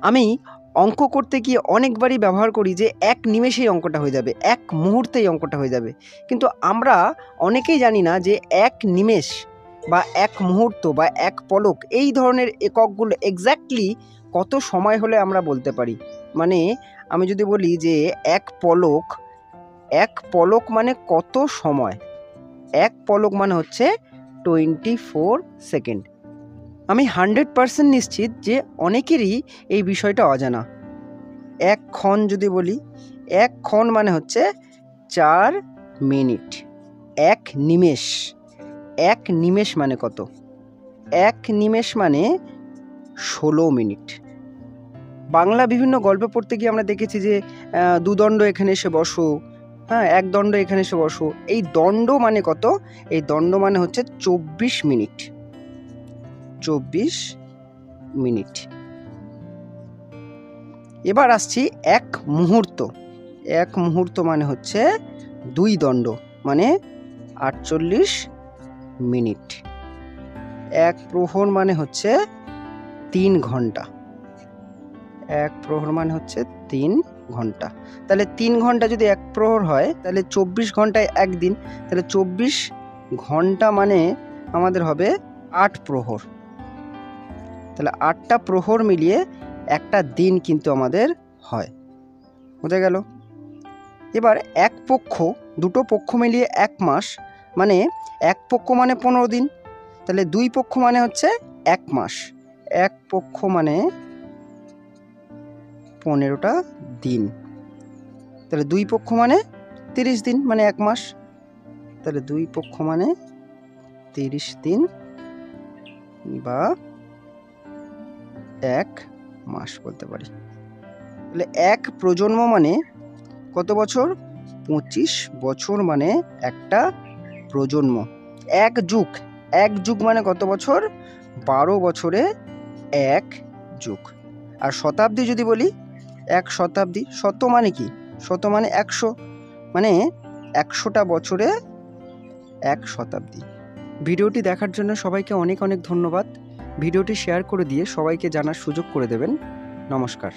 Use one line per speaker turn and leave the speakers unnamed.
আমি অঙ্ক করতে গিয়ে অনেকবারই ব্যবহার করি যে এক নিমেষেই অঙ্কটা হয়ে যাবে, এক মুহূর্তেই অঙ্কটা হয়ে যাবে। কিন্তু আমরা অনেকেই জানি না যে এক নিমেষ বা এক মুহূর্ত বা এক পলক এই ধরনের এককগুলো এক্স্যাক্টলি কত সময় হলে আমরা বলতে পারি। মানে আমি যদি বলি যে এক পলক মানে কত সময়, এক পলক মানে হচ্ছে 24 সেকেন্ড। আমি 100% নিশ্চিত যে অনেকেরই এই বিষয়টা অজানা। এক ক্ষণ যদি বলি, এক ক্ষণ মানে হচ্ছে 4 মিনিট। এক নিমেষ, এক নিমেষ মানে কত? এক নিমেষ মানে 16 মিনিট। বাংলা বিভিন্ন গল্প পড়তে গিয়ে আমরা দেখেছি যে দুদণ্ড এখানে এসে বসো, হ্যাঁ, এক দণ্ড এখানে এসে বসো। এই দণ্ড মানে কত? এই দণ্ড মানে হচ্ছে 24 মিনিট। 24 মিনিট। এবার আসছি এক মুহূর্ত। এক মুহূর্ত মানে হচ্ছে 2 দণ্ড, মানে 48 মিনিট। এক প্রহর মানে হচ্ছে 3 ঘন্টা। এক প্রহর মানে হচ্ছে 3 ঘন্টা। তাহলে 3 ঘন্টা যদি এক প্রহর হয় তাহলে 24 ঘন্টায় একদিন, তাহলে 24 ঘন্টা মানে আমাদের হবে 8 প্রহর। তাহলে 8টা প্রহর মিলিয়ে একটা দিন কিন্তু আমাদের হয়। বোঝা গেল? এবার এক পক্ষ, দুটো পক্ষ মিলিয়ে এক মাস, মানে এক পক্ষ মানে 15 দিন, তাহলে 2 পক্ষ মানে হচ্ছে 1 মাস। এক পক্ষ মানে 15টা দিন, তাহলে 2 পক্ষ মানে 30 দিন, মানে 1 মাস। তাহলে 2 পক্ষ মানে 30 দিন বা 1 মাস বলতে পারি। তাহলে এক প্রজন্ম মানে কত বছর? 25 বছর মানে একটা প্রজন্ম। এক যুগ, এক যুগ মানে কত বছর? 12 বছরে এক যুগ। আর শতাব্দী যদি বলি, এক শতাব্দী, শত মানে কি? শত মানে 100, মানে 100টা বছরে এক শতাব্দী। ভিডিওটি দেখার জন্য সবাইকে অনেক অনেক ধন্যবাদ। ভিডিওটি শেয়ার করে দিয়ে সবাইকে জানার সুযোগ করে দেবেন। নমস্কার।